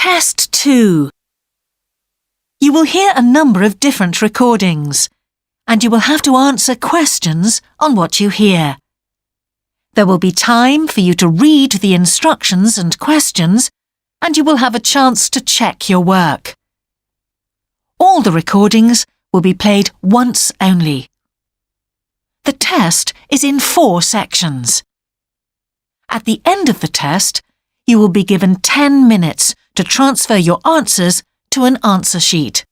Test 2. You will hear a number of different recordings, and you will have to answer questions on what you hear. There will be time for you to read the instructions and questions, and you will have a chance to check your work. All the recordings will be played once only. The test is in 4 sections. At the end of the test, you will be given 10 minutes to transfer your answers to an answer sheet.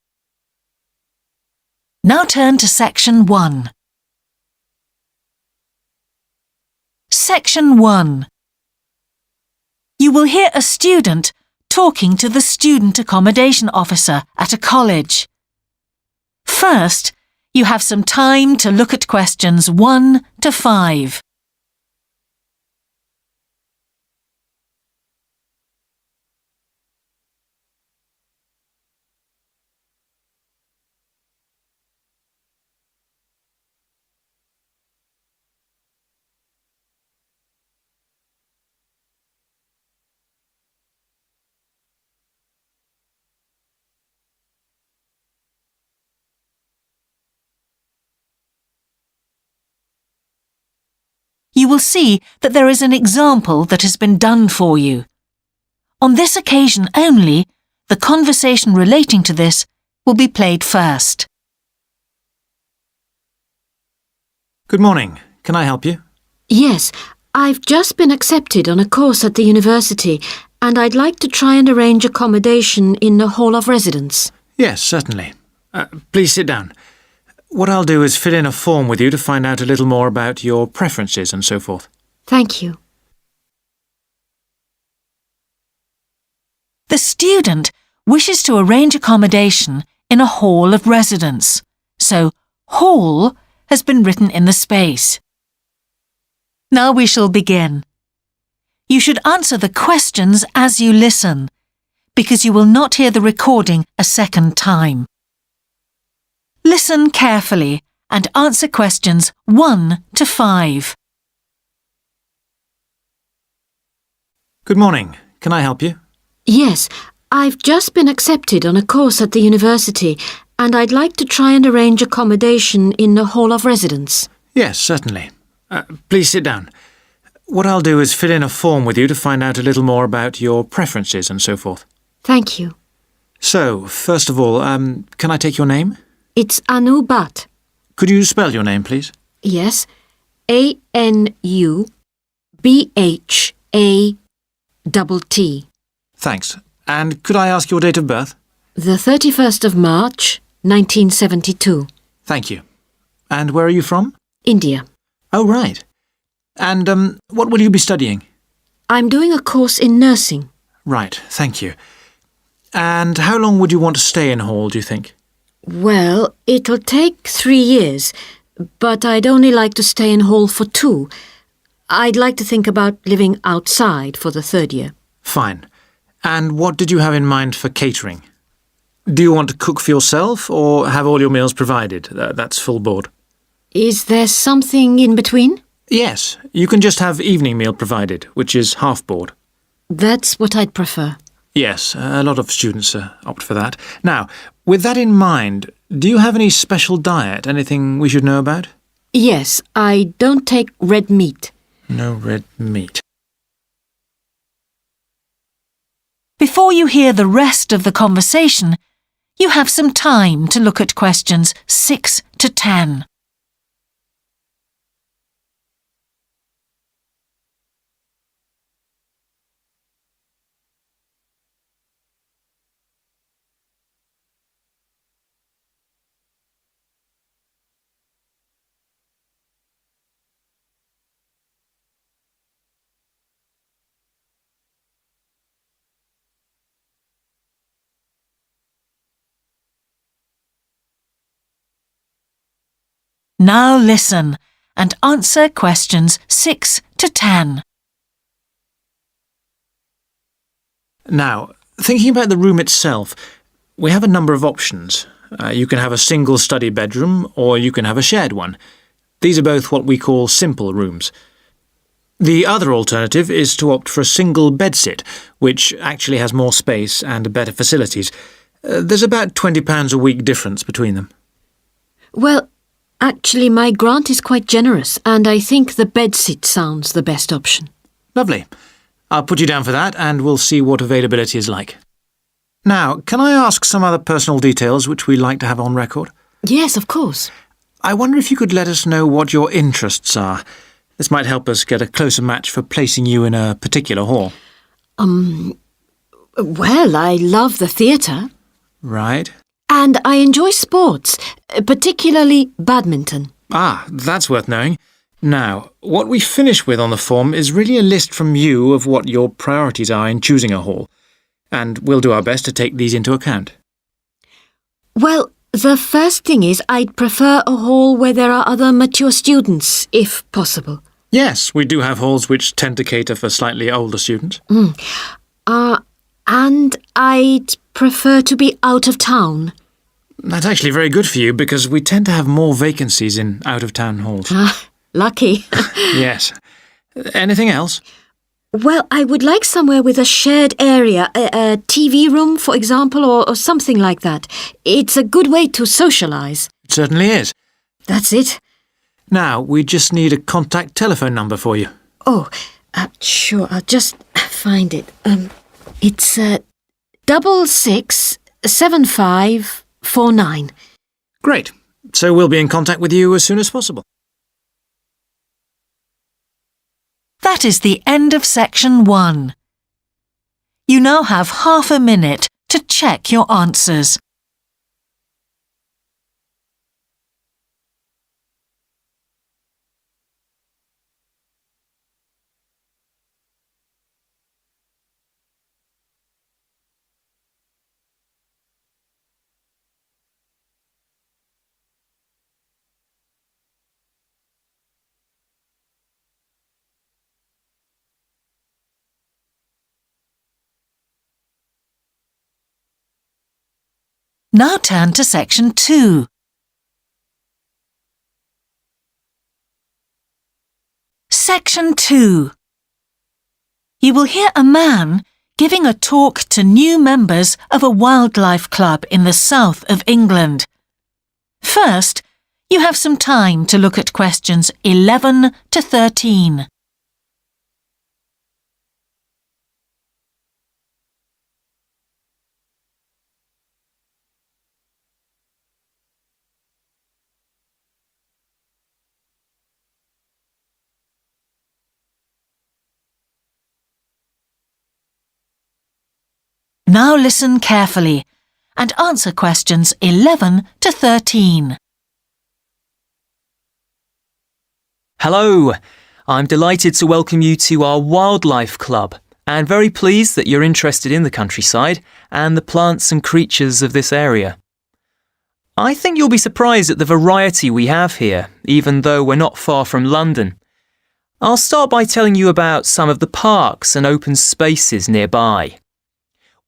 Now turn to Section 1. Section 1. You will hear a student talking to the student accommodation officer at a college. First, you have some time to look at questions 1 to 5. You will see that there is an example that has been done for you. On this occasion only, the conversation relating to this will be played first. Good morning. Can I help you? Yes, I've just been accepted on a course at the university and I'd like to try and arrange accommodation in a hall of residence. Yes, certainly. Please sit down. What I'll do is fill in a form with you to find out a little more about your preferences and so forth. Thank you. The student wishes to arrange accommodation in a hall of residence, so hall has been written in the space. Now we shall begin. You should answer the questions as you listen, because you will not hear the recording a second time. Listen carefully and answer questions 1 to 5. Good morning. Can I help you? Yes, I've just been accepted on a course at the university and I'd like to try and arrange accommodation in a hall of residence. Yes, certainly. Please sit down. What I'll do is fill in a form with you to find out a little more about your preferences and so forth. Thank you. So, first of all, can I take your name? It's Anu Bhatt. Could you spell your name, please? Yes, ANUBHATT. Thanks. And could I ask your date of birth? The 31st of March, 1972. Thank you. And where are you from? India. Oh, right. And what will you be studying? I'm doing a course in nursing. Right, thank you. And how long would you want to stay in hall, do you think? Well, it'll take 3 years, but I'd only like to stay in hall for 2. I'd like to think about living outside for the 3rd year. Fine. And what did you have in mind for catering? Do you want to cook for yourself or have all your meals provided? That's full board. Is there something in between? Yes, you can just have evening meal provided, which is half board. That's what I'd prefer. Yes, a lot of students opt for that. Now, with that in mind, do you have any special diet, anything we should know about? Yes, I don't take red meat. No red meat. Before you hear the rest of the conversation, you have some time to look at questions 6 to 10. Now listen and answer questions 6 to 10. Now, thinking about the room itself, we have a number of options. You can have a single study bedroom or you can have a shared one. These are both what we call simple rooms. The other alternative is to opt for a single bedsit, which actually has more space and better facilities. There's about £20 a week difference between them. Well, actually my grant is quite generous and I think the bedsit sounds the best option. Lovely. I'll put you down for that and we'll see what availability is like. Now, can I ask some other personal details which we like to have on record? Yes, of course. I wonder if you could let us know what your interests are. This might help us get a closer match for placing you in a particular hall. Well, I love the theatre. Right. And I enjoy sports, particularly badminton. Ah, that's worth knowing. Now, what we finish with on the form is really a list from you of what your priorities are in choosing a hall, and we'll do our best to take these into account. Well, the first thing is I'd prefer a hall where there are other mature students, if possible. Yes, we do have halls which tend to cater for slightly older students. And I'd prefer to be out of town. That's actually very good for you because we tend to have more vacancies in out-of-town halls. Lucky. Yes. Anything else? Well, I would like somewhere with a shared area, a TV room, for example, or something like that. It's a good way to socialise. It certainly is. That's it. Now, we just need a contact telephone number for you. Oh, sure, I'll just find it. It's 667549. Great. So we'll be in contact with you as soon as possible. That is the end of section 1. You now have half a minute to check your answers. Now turn to section 2. Section 2. You will hear a man giving a talk to new members of a wildlife club in the south of England. First, you have some time to look at questions 11 to 13. Now listen carefully and answer questions 11 to 13. Hello, I'm delighted to welcome you to our wildlife club and very pleased that you're interested in the countryside and the plants and creatures of this area. I think you'll be surprised at the variety we have here, even though we're not far from London. I'll start by telling you about some of the parks and open spaces nearby.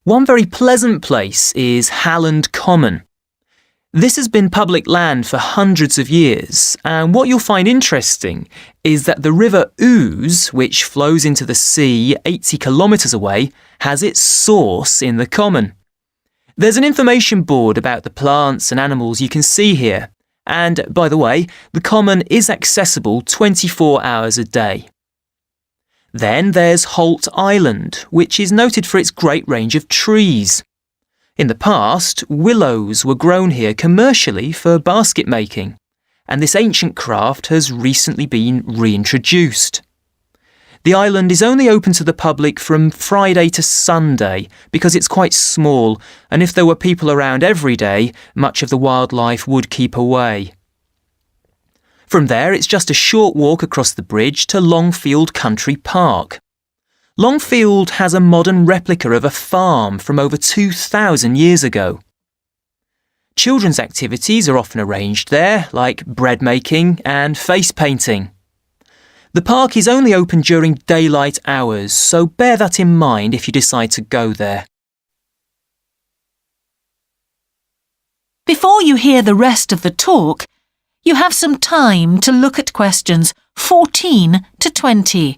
One very pleasant place is Halland Common. This has been public land for hundreds of years, and what you'll find interesting is that the River Ouse, which flows into the sea 80 kilometres away, has its source in the common. There's an information board about the plants and animals you can see here, and, by the way, the common is accessible 24 hours a day. Then there's Holt Island, which is noted for its great range of trees. In the past, willows were grown here commercially for basket making, and this ancient craft has recently been reintroduced. The island is only open to the public from Friday to Sunday because it's quite small, and if there were people around every day, much of the wildlife would keep away. From there, it's just a short walk across the bridge to Longfield Country Park. Longfield has a modern replica of a farm from over 2,000 years ago. Children's activities are often arranged there, like bread making and face painting. The park is only open during daylight hours, so bear that in mind if you decide to go there. Before you hear the rest of the talk, you have some time to look at questions 14 to 20.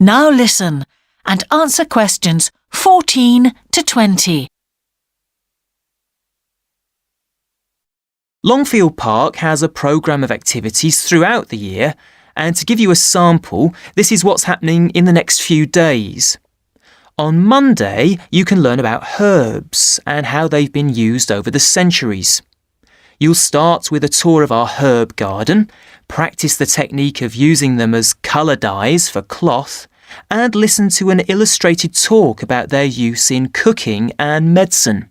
Now listen and answer questions 14 to 20. Longfield Park has a programme of activities throughout the year, and to give you a sample, this is what's happening in the next few days. On Monday, you can learn about herbs and how they've been used over the centuries. You'll start with a tour of our herb garden, practice the technique of using them as colour dyes for cloth, and listen to an illustrated talk about their use in cooking and medicine.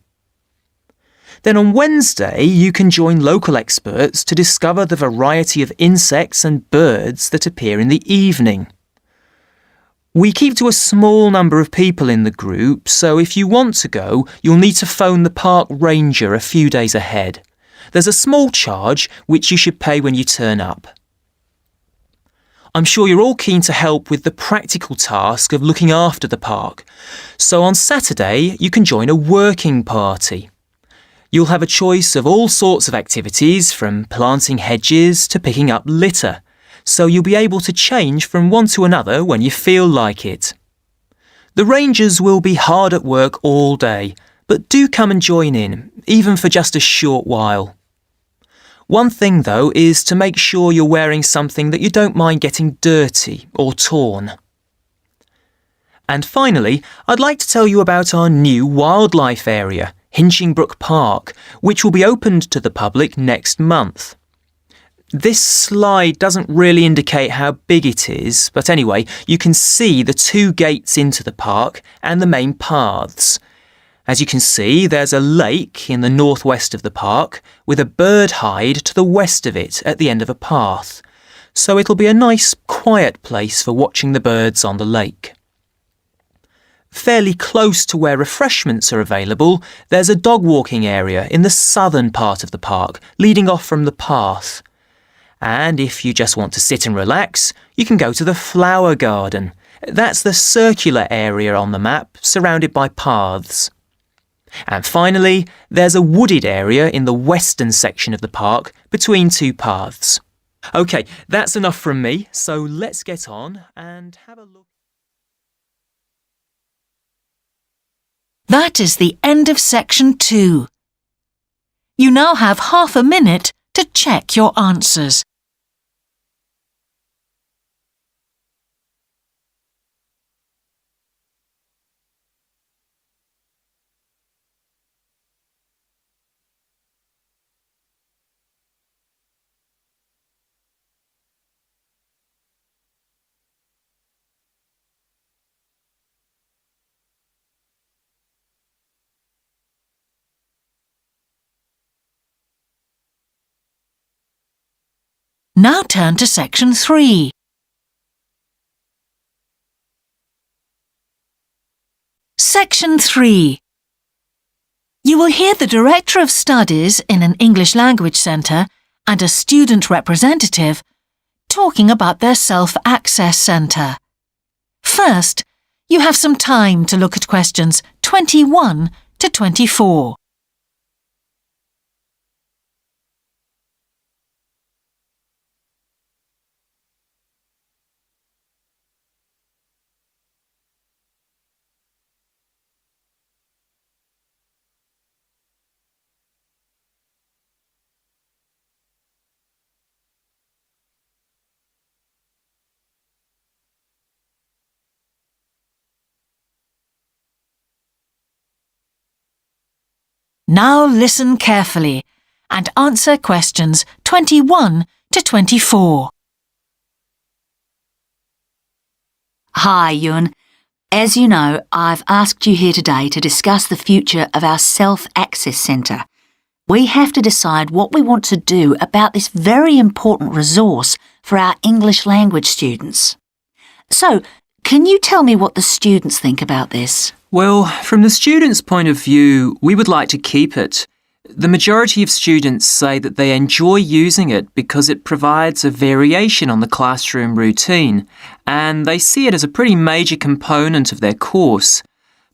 Then on Wednesday, you can join local experts to discover the variety of insects and birds that appear in the evening. We keep to a small number of people in the group, so if you want to go, you'll need to phone the park ranger a few days ahead. There's a small charge which you should pay when you turn up. I'm sure you're all keen to help with the practical task of looking after the park, so on Saturday you can join a working party. You'll have a choice of all sorts of activities, from planting hedges to picking up litter, so you'll be able to change from one to another when you feel like it. The rangers will be hard at work all day, but do come and join in, even for just a short while. One thing, though, is to make sure you're wearing something that you don't mind getting dirty or torn. And finally, I'd like to tell you about our new wildlife area, Hinchingbrook Park, which will be opened to the public next month. This slide doesn't really indicate how big it is, but anyway, you can see the 2 gates into the park and the main paths. As you can see, there's a lake in the northwest of the park with a bird hide to the west of it at the end of a path, so it'll be a nice, quiet place for watching the birds on the lake. Fairly close to where refreshments are available, there's a dog walking area in the southern part of the park, leading off from the path. And if you just want to sit and relax, you can go to the flower garden. That's the circular area on the map, surrounded by paths. And finally, there's a wooded area in the western section of the park, between 2 paths. OK, that's enough from me, so let's get on and have a look. That is the end of section 2. You now have half a minute to check your answers. Now turn to section 3. Section 3. You will hear the Director of Studies in an English Language Centre and a student representative talking about their Self-Access Centre. First, you have some time to look at questions 21 to 24. Now listen carefully and answer questions 21 to 24. Hi, Yun. As you know, I've asked you here today to discuss the future of our Self-Access Centre. We have to decide what we want to do about this very important resource for our English language students. So, can you tell me what the students think about this? Well, from the students' point of view, we would like to keep it. The majority of students say that they enjoy using it because it provides a variation on the classroom routine, and they see it as a pretty major component of their course.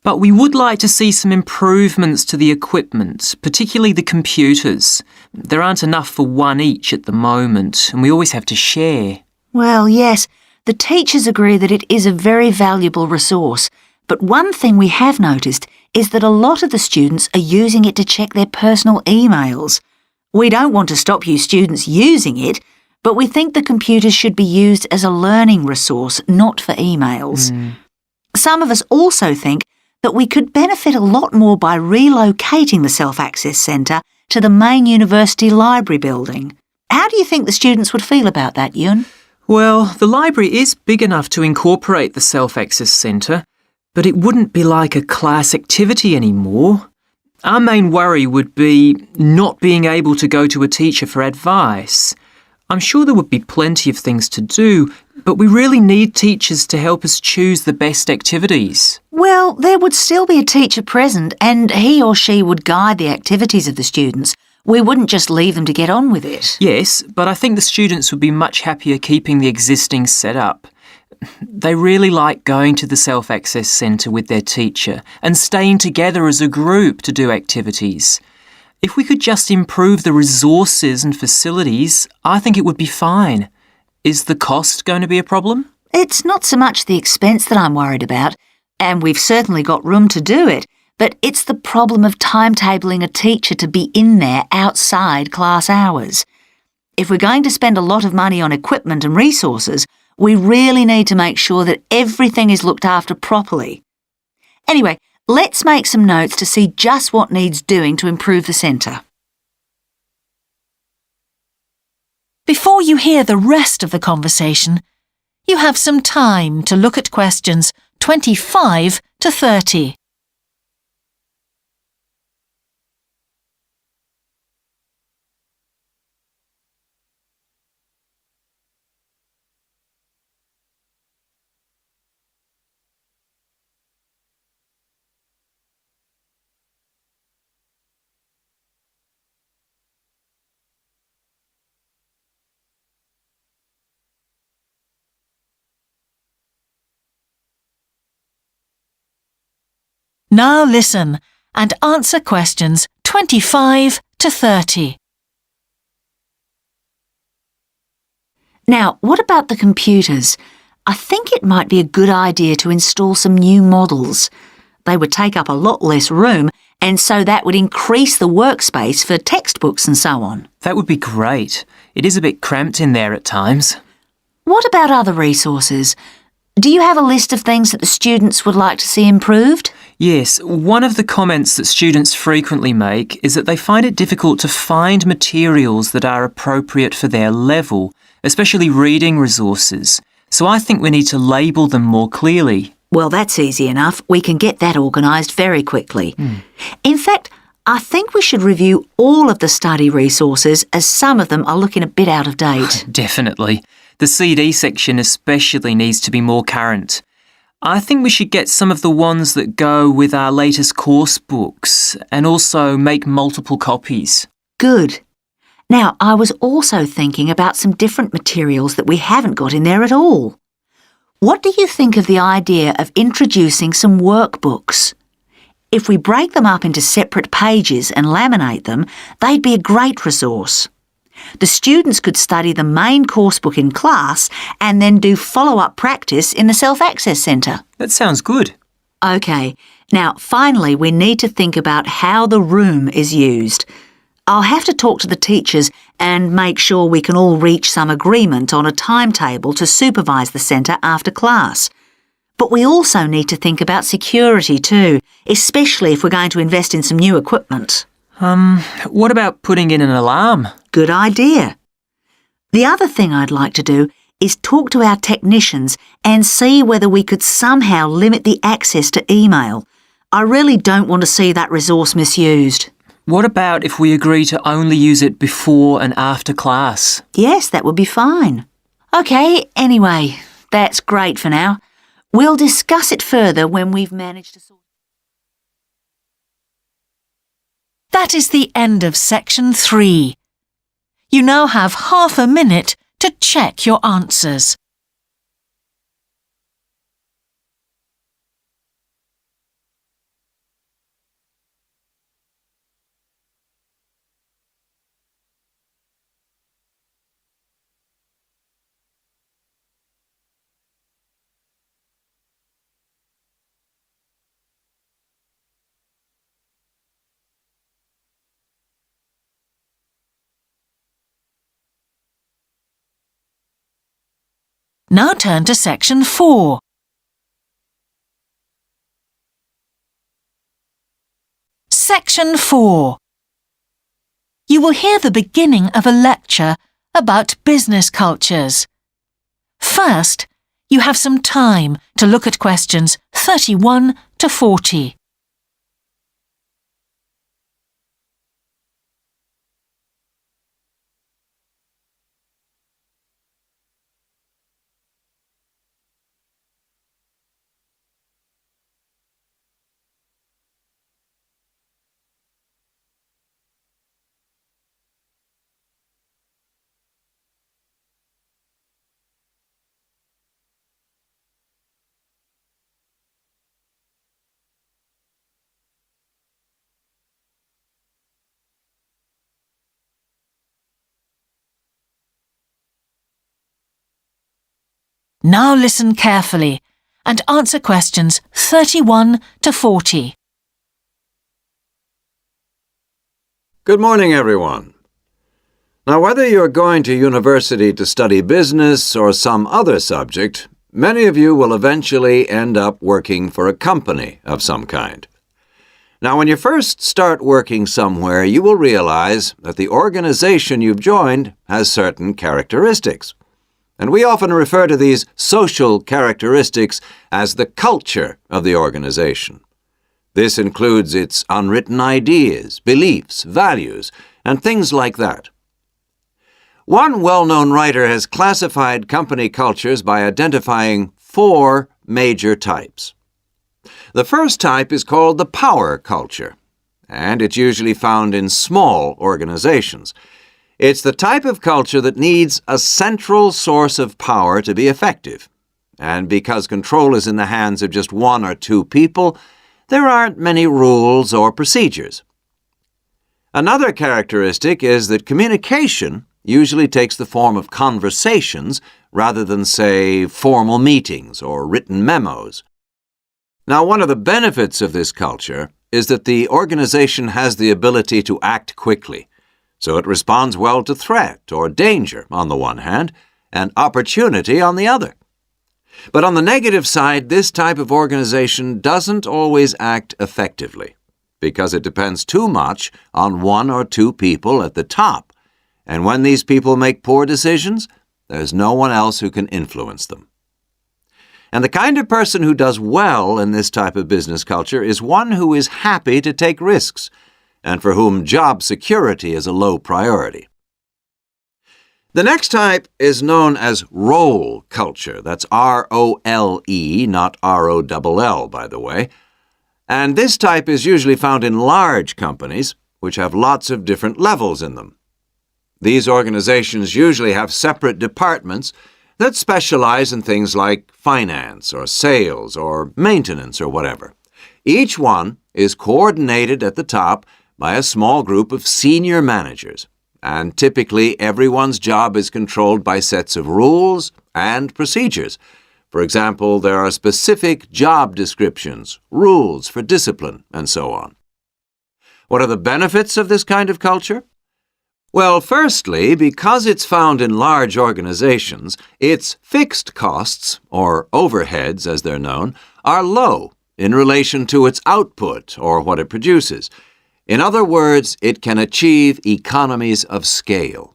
But we would like to see some improvements to the equipment, particularly the computers. There aren't enough for one each at the moment, and we always have to share. Well, yes, The teachers agree that it is a very valuable resource, but one thing we have noticed is that a lot of the students are using it to check their personal emails. We don't want to stop you students using it, but we think the computers should be used as a learning resource, not for emails. Some of us also think that we could benefit a lot more by relocating the Self-Access Centre to the main university library building. How do you think the students would feel about that, Yun? Well, the library is big enough to incorporate the Self-Access Centre, but it wouldn't be like a class activity anymore. Our main worry would be not being able to go to a teacher for advice. I'm sure there would be plenty of things to do, but we really need teachers to help us choose the best activities. Well, there would still be a teacher present and he or she would guide the activities of the students. We wouldn't just leave them to get on with it. Yes, but I think the students would be much happier keeping the existing setup. They really like going to the Self-Access Centre with their teacher and staying together as a group to do activities. If we could just improve the resources and facilities, I think it would be fine. Is the cost going to be a problem? It's not so much the expense that I'm worried about, and we've certainly got room to do it, but it's the problem of timetabling a teacher to be in there outside class hours. If we're going to spend a lot of money on equipment and resources, we really need to make sure that everything is looked after properly. Anyway, let's make some notes to see just what needs doing to improve the centre. Before you hear the rest of the conversation, you have some time to look at questions 25 to 30. Now listen and answer questions 25 to 30. Now, what about the computers? I think it might be a good idea to install some new models. They would take up a lot less room, and so that would increase the workspace for textbooks and so on. That would be great. It is a bit cramped in there at times. What about other resources? Do you have a list of things that the students would like to see improved? Yes, one of the comments that students frequently make is that they find it difficult to find materials that are appropriate for their level, especially reading resources. So I think we need to label them more clearly. Well, that's easy enough. We can get that organised very quickly. In fact, I think we should review all of the study resources as some of them are looking a bit out of date. Definitely. The CD section especially needs to be more current. I think we should get some of the ones that go with our latest course books and also make multiple copies. Good. Now, I was also thinking about some different materials that we haven't got in there at all. What do you think of the idea of introducing some workbooks? If we break them up into separate pages and laminate them, they'd be a great resource. The students could study the main course book in class and then do follow-up practice in the Self-Access Centre. That sounds good. OK, now finally we need to think about how the room is used. I'll have to talk to the teachers and make sure we can all reach some agreement on a timetable to supervise the centre after class. But we also need to think about security too, especially if we're going to invest in some new equipment. What about putting in an alarm? Good idea. The other thing I'd like to do is talk to our technicians and see whether we could somehow limit the access to email. I really don't want to see that resource misused. What about if we agree to only use it before and after class? Yes, that would be fine. OK, anyway, that's great for now. We'll discuss it further when we've managed to sort. That is the end of section 3. You now have half a minute to check your answers. Now turn to section 4. Section 4. You will hear the beginning of a lecture about business cultures. First, you have some time to look at questions 31 to 40. Now listen carefully and answer questions 31 to 40. Good morning, everyone. Now, whether you're going to university to study business or some other subject, many of you will eventually end up working for a company of some kind. Now, when you first start working somewhere, you will realize that the organization you've joined has certain characteristics. And we often refer to these social characteristics as the culture of the organization. This includes its unwritten ideas, beliefs, values, and things like that. One well-known writer has classified company cultures by identifying 4 major types. The first type is called the power culture, and it's usually found in small organizations. It's the type of culture that needs a central source of power to be effective. And because control is in the hands of just 1 or 2 people, there aren't many rules or procedures. Another characteristic is that communication usually takes the form of conversations rather than, say, formal meetings or written memos. Now, one of the benefits of this culture is that the organization has the ability to act quickly. So it responds well to threat or danger on the one hand, and opportunity on the other. But on the negative side, this type of organization doesn't always act effectively, because it depends too much on 1 or 2 people at the top. And when these people make poor decisions, there's no one else who can influence them. And the kind of person who does well in this type of business culture is one who is happy to take risks, and for whom job security is a low priority. The next type is known as role culture. That's R-O-L-E, not R-O-L-L, by the way. And this type is usually found in large companies, which have lots of different levels in them. These organizations usually have separate departments that specialize in things like finance or sales or maintenance or whatever. Each one is coordinated at the top by a small group of senior managers, and typically everyone's job is controlled by sets of rules and procedures. For example, there are specific job descriptions, rules for discipline, and so on. What are the benefits of this kind of culture? Well, firstly, because it's found in large organizations, its fixed costs, or overheads as they're known, are low in relation to its output or what it produces. In other words, it can achieve economies of scale.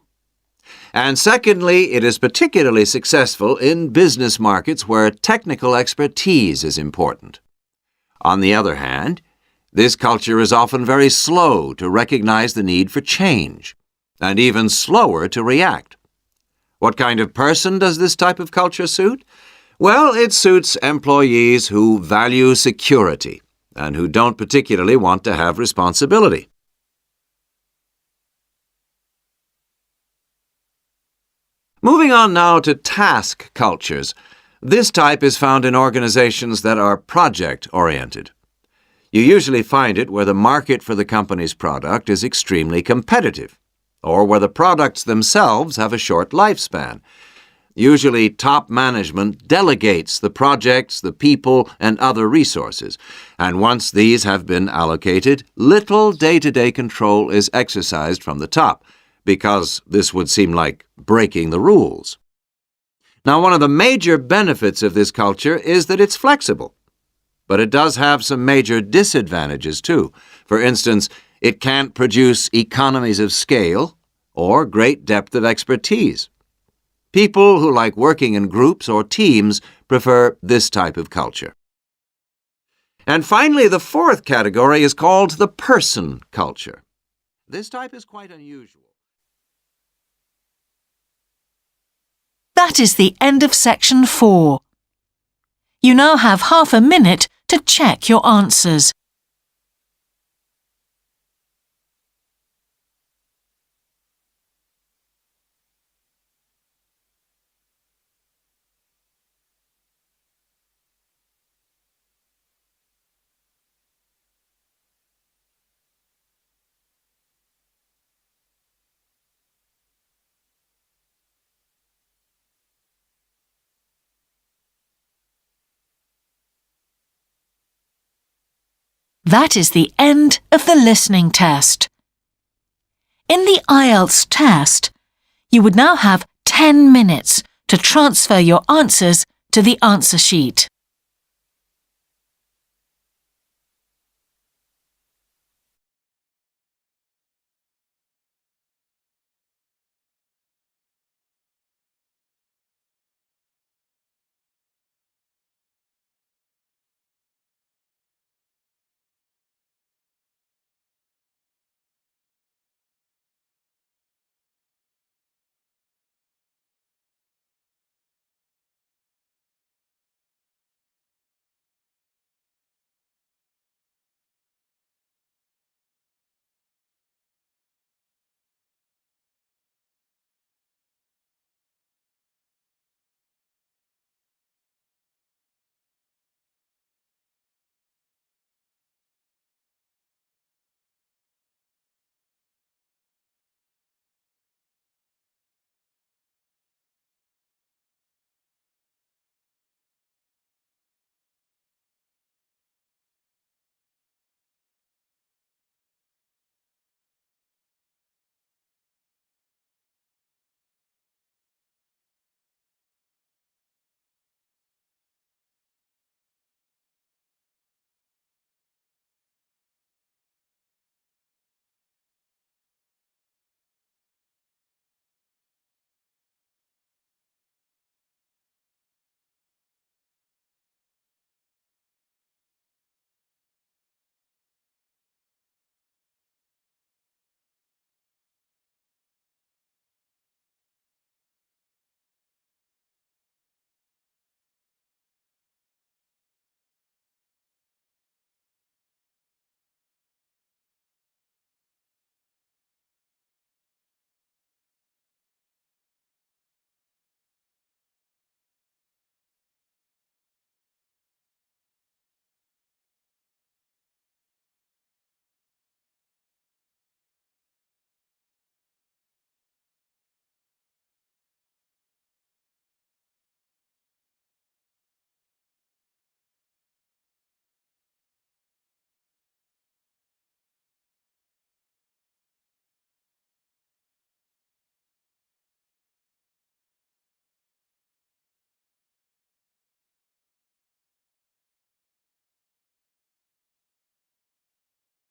And secondly, it is particularly successful in business markets where technical expertise is important. On the other hand, this culture is often very slow to recognize the need for change, and even slower to react. What kind of person does this type of culture suit? Well, it suits employees who value security and who don't particularly want to have responsibility. Moving on now to task cultures. This type is found in organizations that are project-oriented. You usually find it where the market for the company's product is extremely competitive, or where the products themselves have a short lifespan. Usually, top management delegates the projects, the people, and other resources, and once these have been allocated, little day-to-day control is exercised from the top, because this would seem like breaking the rules. Now, one of the major benefits of this culture is that it's flexible. But it does have some major disadvantages, too. For instance, it can't produce economies of scale or great depth of expertise. People who like working in groups or teams prefer this type of culture. And finally, the fourth category is called the person culture. This type is quite unusual. That is the end of section 4. You now have half a minute to check your answers. That is the end of the listening test. In the IELTS test, you would now have 10 minutes to transfer your answers to the answer sheet.